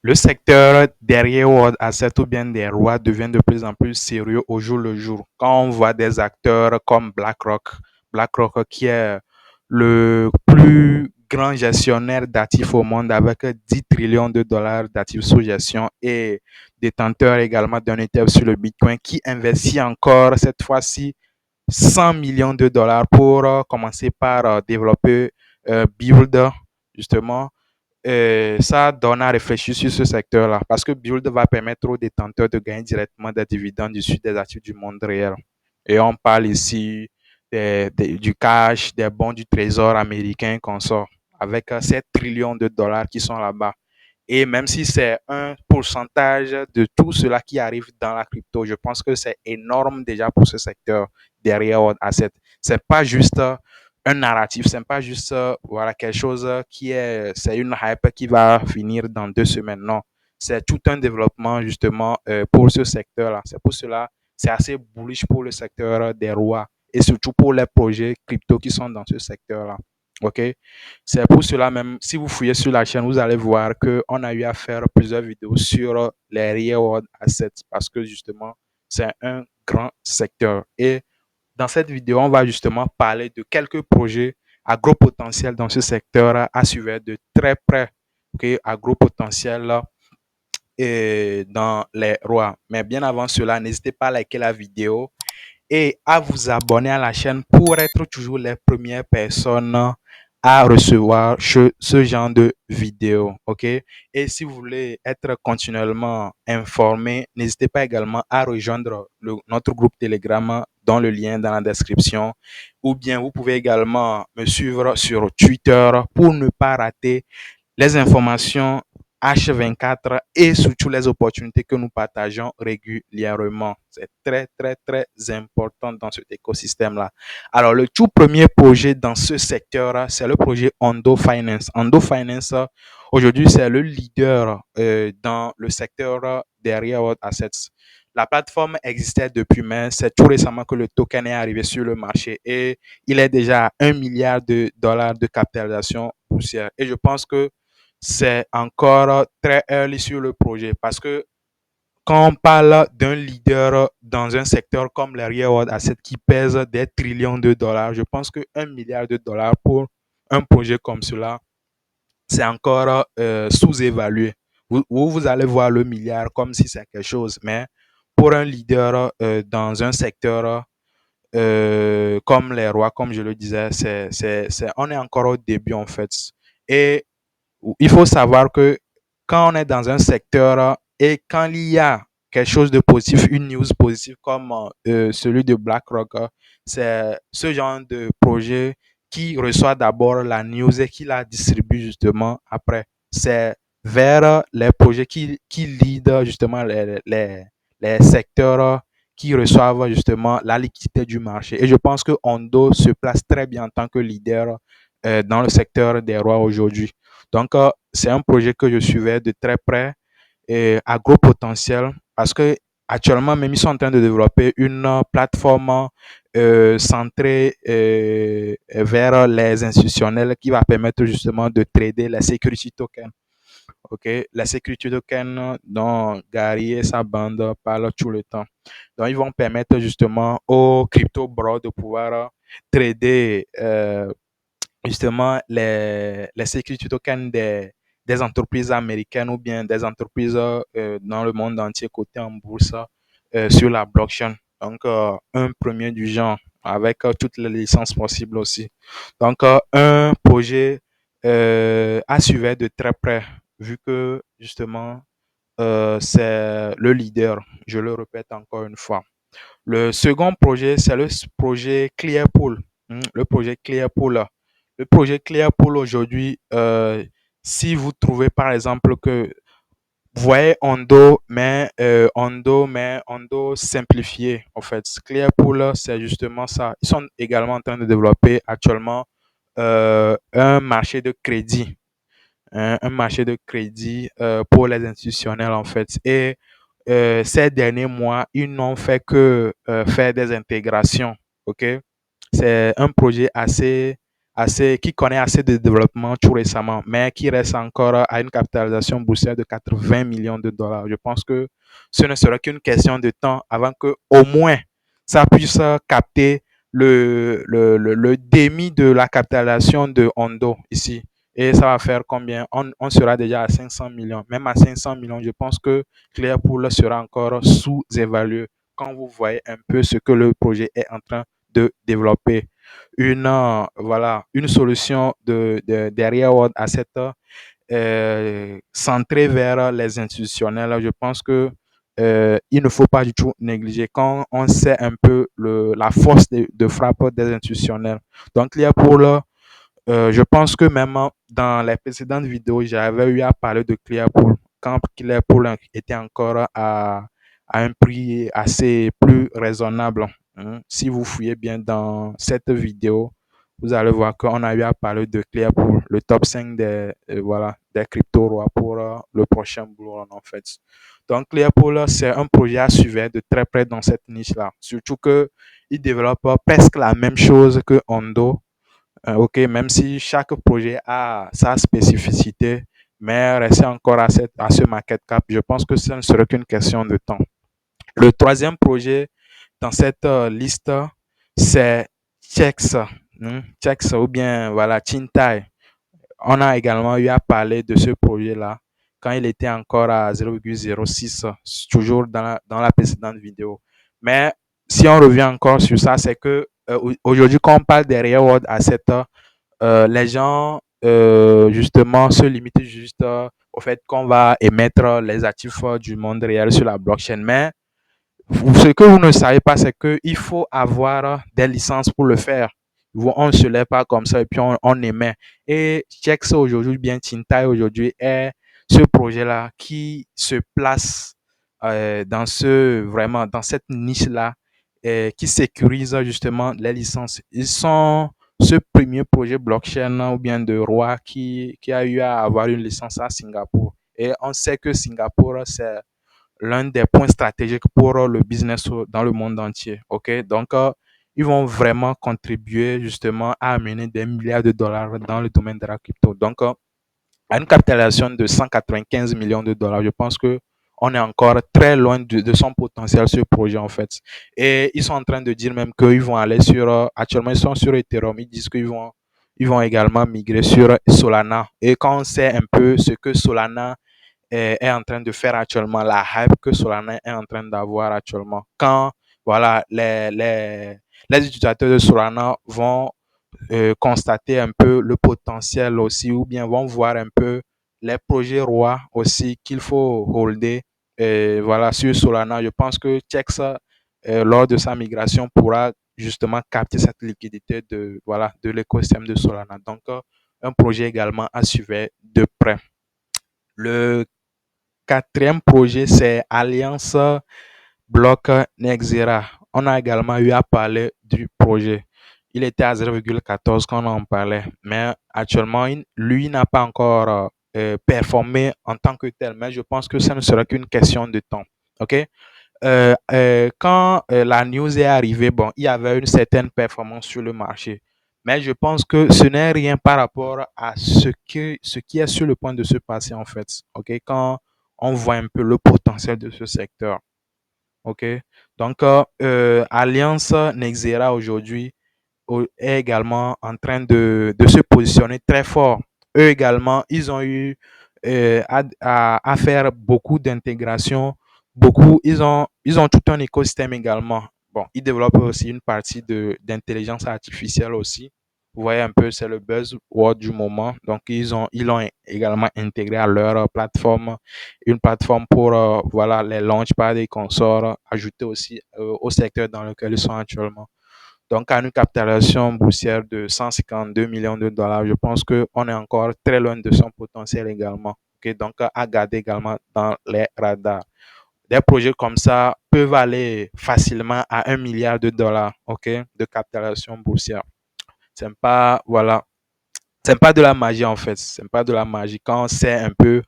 Le secteur derrière World Asset ou bien des rois devient de plus en plus sérieux au jour le jour. Quand on voit des acteurs comme BlackRock qui est le plus grand gestionnaire d'actifs au monde avec 10 trillions de dollars d'actifs sous gestion et détenteur également d'un ETF sur le Bitcoin qui investit encore cette fois-ci 100 millions de dollars pour commencer par développer Build justement ça donne à réfléchir sur ce secteur-là parce que Build va permettre aux détenteurs de gagner directement des dividendes issus des actifs du monde réel. Et on parle ici du cash, des bons du trésor américain qu'on sort avec 7 trillions de dollars qui sont là-bas. Et même si c'est un pourcentage de tout cela qui arrive dans la crypto, je pense que c'est énorme déjà pour ce secteur derrière World Asset. C'est pas juste un narratif, c'est pas juste voilà quelque chose c'est une hype qui va finir dans 2 semaines. Non, c'est tout un développement justement pour ce secteur-là. C'est pour cela, c'est assez bullish pour le secteur des rois et surtout pour les projets crypto qui sont dans ce secteur-là. Ok, c'est pour cela même, si vous fouillez sur la chaîne, vous allez voir que on a eu à faire plusieurs vidéos sur les real world assets parce que justement, c'est un grand secteur. Et dans cette vidéo, on va justement parler de quelques projets à gros potentiel dans ce secteur à suivre de très près, ok, à gros potentiel et dans les rois. Mais bien avant cela, n'hésitez pas à liker la vidéo et à vous abonner à la chaîne pour être toujours les premières personnes à recevoir ce genre de vidéos. OK? Et si vous voulez être continuellement informé, n'hésitez pas également à rejoindre notre groupe Telegram dans le lien dans la description. Ou bien vous pouvez également me suivre sur Twitter pour ne pas rater les informations H24 et surtout les opportunités que nous partageons régulièrement. C'est très, très, très important dans cet écosystème-là. Alors, le tout premier projet dans ce secteur, c'est le projet Ondo Finance. Ondo Finance, aujourd'hui, c'est le leader dans le secteur derrière World Assets. La plateforme existait depuis, mais c'est tout récemment que le token est arrivé sur le marché et il est déjà à 1 milliard de dollars de capitalisation boursière. Et je pense que c'est encore très early sur le projet parce que quand on parle d'un leader dans un secteur comme les real world assets qui pèse des trillions de dollars, je pense que 1 milliard de dollars pour un projet comme cela, c'est encore sous-évalué. Vous allez voir le milliard comme si c'est quelque chose, mais pour un leader dans un secteur comme les rois, comme je le disais, on est encore au début en fait. Et il faut savoir que quand on est dans un secteur et quand il y a quelque chose de positif, une news positive comme celui de BlackRock, c'est ce genre de projet qui reçoit d'abord la news et qui la distribue justement après. C'est vers les projets qui lead justement les secteurs qui reçoivent justement la liquidité du marché. Et je pense que Ondo se place très bien en tant que leader dans le secteur des rois aujourd'hui. Donc, c'est un projet que je suivais de très près et à gros potentiel parce que actuellement, même ils sont en train de développer une plateforme centrée vers les institutionnels qui va permettre justement de trader les security tokens. OK, la security token dont Gary et sa bande parlent tout le temps. Donc, ils vont permettre justement aux crypto bros de pouvoir trader justement les security tokens des entreprises américaines ou bien des entreprises dans le monde entier cotées en bourse sur la blockchain. Donc, un premier du genre avec toutes les licences possibles aussi. Donc, un projet à suivre de très près vu que justement c'est le leader. Je le répète encore une fois. Le second projet, c'est le projet Clearpool. Le projet Clearpool. Le projet Clearpool aujourd'hui, si vous trouvez par exemple que vous voyez Ondo simplifié, en fait. Clearpool, c'est justement ça. Ils sont également en train de développer actuellement un marché de crédit. Un marché de crédit pour les institutionnels, en fait. Et ces derniers mois, ils n'ont fait que faire des intégrations. OK? C'est un projet qui connaît assez de développement tout récemment, mais qui reste encore à une capitalisation boursière de 80 millions de dollars. Je pense que ce ne sera qu'une question de temps avant que au moins ça puisse capter le demi de la capitalisation de Hondo ici. Et ça va faire combien? On sera déjà à 500 millions. Même à 500 millions, je pense que Clearpool sera encore sous-évalué quand vous voyez un peu ce que le projet est en train de développer. Voilà, une solution derrière World Asset centrée vers les institutionnels. Je pense que il ne faut pas du tout négliger quand on sait un peu la force de frappe des institutionnels. Donc, Clearpool, je pense que même dans les précédentes vidéos, j'avais eu à parler de Clearpool quand Clearpool était encore à un prix assez plus raisonnable. Hein. Si vous fouillez bien dans cette vidéo, vous allez voir qu'on a eu à parler de Clearpool, le top 5 voilà, des crypto rois pour le prochain bull run en fait. Donc Clearpool, c'est un projet à suivre de très près dans cette niche-là. Surtout qu'il développe presque la même chose que Hondo. OK, même si chaque projet a sa spécificité, mais rester encore à ce market cap, je pense que ce ne serait qu'une question de temps. Le troisième projet dans cette liste, c'est Chex, Chex ou bien voilà, Chintai. On a également eu à parler de ce projet-là quand il était encore à 0,06, toujours dans la précédente vidéo. Mais si on revient encore sur ça, c'est que aujourd'hui, quand on parle des rewards à cette les gens justement se limitent juste au fait qu'on va émettre les actifs du monde réel sur la blockchain. Mais ce que vous ne savez pas, c'est qu'il faut avoir des licences pour le faire. On ne se lève pas comme ça et puis on émet. Et Chex aujourd'hui, bien Tintai aujourd'hui, est ce projet-là qui se place vraiment dans cette niche-là qui sécurise justement les licences. Ils sont ce premier projet blockchain ou bien de roi qui a eu à avoir une licence à Singapour. Et on sait que Singapour, c'est l'un des points stratégiques pour le business dans le monde entier. OK? Donc, ils vont vraiment contribuer justement à amener des milliards de dollars dans le domaine de la crypto. Donc, à une capitalisation de 195 millions de dollars, je pense que on est encore très loin de son potentiel, ce projet, en fait. Et ils sont en train de dire même qu'ils vont aller sur, actuellement, ils sont sur Ethereum, ils disent ils vont également migrer sur Solana. Et quand on sait un peu ce que Solana est en train de faire actuellement, la hype que Solana est en train d'avoir actuellement. Quand voilà, les utilisateurs de Solana vont constater un peu le potentiel aussi, ou bien vont voir un peu les projets rois aussi qu'il faut holder voilà, sur Solana. Je pense que Chex, lors de sa migration, pourra justement capter cette liquidité voilà, de l'écosystème de Solana. Donc, un projet également à suivre de près. Le quatrième projet, c'est Alliance Bloc Nexera. On a également eu à parler du projet. Il était à 0,14 quand on en parlait, mais actuellement, lui n'a pas encore performé en tant que tel, mais je pense que ça ne sera qu'une question de temps. OK? Quand la news est arrivée, bon, il y avait une certaine performance sur le marché. Mais je pense que ce n'est rien par rapport à ce qui est sur le point de se passer en fait. OK? Quand on voit un peu le potentiel de ce secteur. OK? Donc, Alliance Nexera aujourd'hui est également en train de se positionner très fort. Eux également, ils ont eu à faire beaucoup d'intégration, ils ont tout un écosystème également. Bon, ils développent aussi une partie d'intelligence artificielle aussi. Vous voyez un peu, c'est le buzzword du moment. Donc, ils l'ont également intégré à leur plateforme, une plateforme pour voilà, les launchpads et consorts, ajoutés aussi au secteur dans lequel ils sont actuellement. Donc, à une capitalisation boursière de 152 millions de dollars, je pense qu'on est encore très loin de son potentiel également. Okay? Donc, à garder également dans les radars. Des projets comme ça peuvent aller facilement à 1 milliard de dollars, ok, de capitalisation boursière. C'est pas, voilà, c'est pas de la magie en fait. C'est pas de la magie quand on sait un peu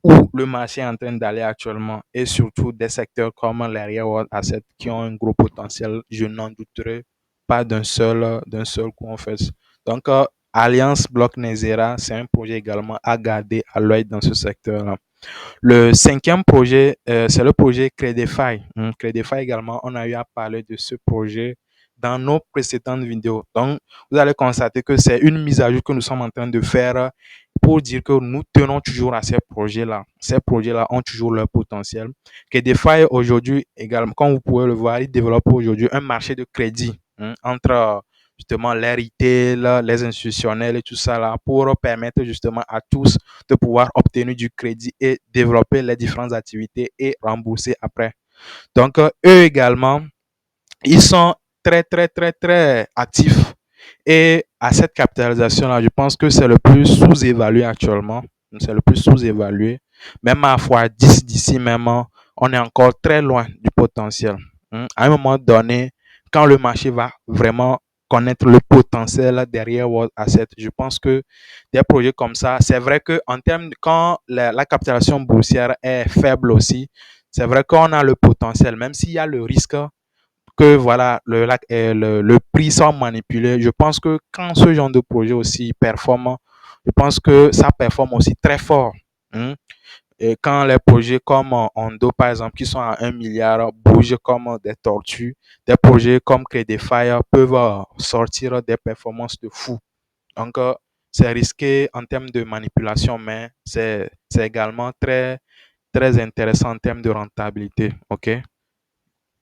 où le marché est en train d'aller actuellement et surtout des secteurs comme les real assets qui ont un gros potentiel, je n'en douterai pas d'un seul coup en fait. Donc Alliance Bloc Nezera, c'est un projet également à garder à l'œil dans ce secteur-là. Le cinquième projet, c'est le projet Credify. Credify également, on a eu à parler de ce projet dans nos précédentes vidéos. Donc, vous allez constater que c'est une mise à jour que nous sommes en train de faire pour dire que nous tenons toujours à ces projets-là. Ces projets-là ont toujours leur potentiel. Credify aujourd'hui également, comme vous pouvez le voir, il développe aujourd'hui un marché de crédit entre justement les retail, les institutionnels et tout ça là pour permettre justement à tous de pouvoir obtenir du crédit et développer les différentes activités et rembourser après. Donc, eux également, ils sont très actifs. Et à cette capitalisation-là, je pense que c'est le plus sous-évalué actuellement. C'est le plus sous-évalué. Même à fois 10 d'ici, même, on est encore très loin du potentiel. À un moment donné, quand le marché va vraiment connaître le potentiel derrière World Asset, je pense que des projets comme ça, c'est vrai que en termes de, quand la capitalisation boursière est faible aussi, c'est vrai qu'on a le potentiel, même s'il y a le risque que voilà le prix soit manipulé. Je pense que quand ce genre de projet aussi performe, je pense que ça performe aussi très fort. Hein. Et quand les projets comme Ondo, par exemple, qui sont à 1 milliard, bougent comme des tortues, des projets comme Credify peuvent sortir des performances de fou. Donc, c'est risqué en termes de manipulation, mais c'est également très intéressant en termes de rentabilité. OK?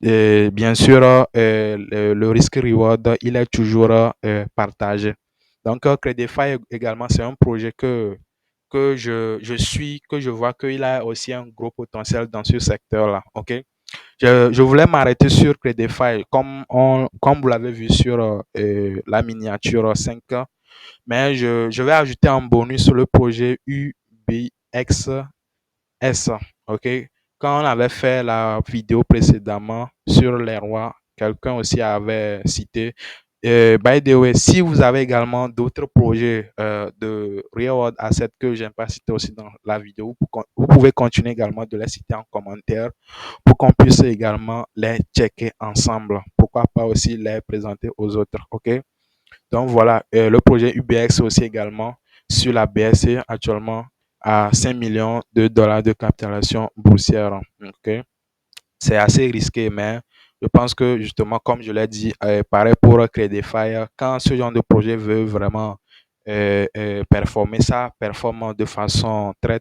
Et bien sûr, le risque-reward, il est toujours partagé. Donc, Credify également, c'est un projet que je suis, que je vois qu'il a aussi un gros potentiel dans ce secteur-là. OK? Je voulais m'arrêter sur Credify, comme vous l'avez vu sur la miniature 5, mais je vais ajouter en bonus sur le projet UBX S. OK? Quand on avait fait la vidéo précédemment sur les rois, quelqu'un aussi avait cité. By the way, si vous avez également d'autres projets de Real World Asset que je n'ai pas cité aussi dans la vidéo, vous pouvez continuer également de les citer en commentaire pour qu'on puisse également les checker ensemble. Pourquoi pas aussi les présenter aux autres. OK? Donc voilà, le projet UBX aussi également sur la BSC actuellement à 5 millions de dollars de capitalisation boursière. Ok? C'est assez risqué, mais je pense que justement, comme je l'ai dit, pareil pour Credify, quand ce genre de projet veut vraiment performer, ça performe de façon très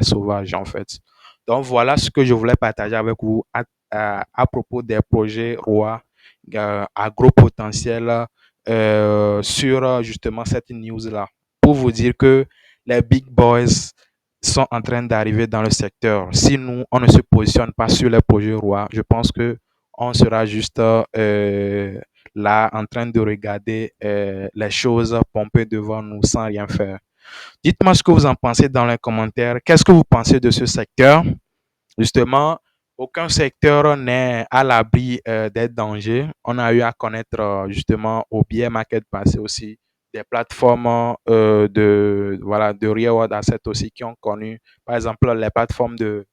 sauvage en fait. Donc voilà ce que je voulais partager avec vous à propos des projets ROI à gros potentiel sur justement cette news-là. Pour vous dire que les big boys sont en train d'arriver dans le secteur. Si nous, on ne se positionne pas sur les projets rois, je pense que on sera juste là en train de regarder les choses pomper devant nous sans rien faire. Dites-moi ce que vous en pensez dans les commentaires. Qu'est-ce que vous pensez de ce secteur? Justement, aucun secteur n'est à l'abri des dangers. On a eu à connaître justement au biais market passé aussi des plateformes voilà, de real world asset aussi qui ont connu, par exemple, les plateformes de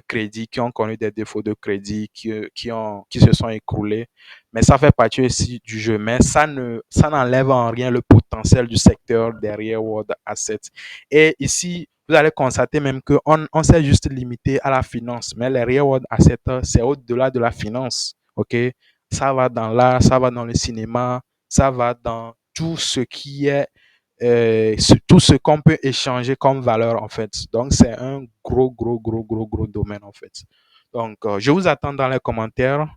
crédit qui ont connu des défauts de crédit, qui se sont écroulés. Mais ça fait partie aussi du jeu. Mais ça n'enlève en rien le potentiel du secteur des real world assets. Et ici, vous allez constater même qu'on on s'est juste limité à la finance, mais les real world assets, c'est au-delà de la finance. OK? Ça va dans l'art, ça va dans le cinéma, ça va dans tout ce qui est, tout ce qu'on peut échanger comme valeur, en fait. Donc, c'est un gros domaine, en fait. Donc, je vous attends dans les commentaires.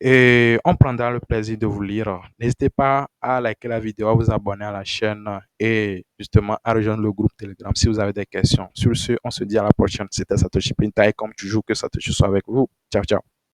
Et on prendra le plaisir de vous lire. N'hésitez pas à liker la vidéo, à vous abonner à la chaîne et justement à rejoindre le groupe Telegram si vous avez des questions. Sur ce, on se dit à la prochaine. C'était Satoshi Pinta et comme toujours que Satoshi soit avec vous. Ciao, ciao.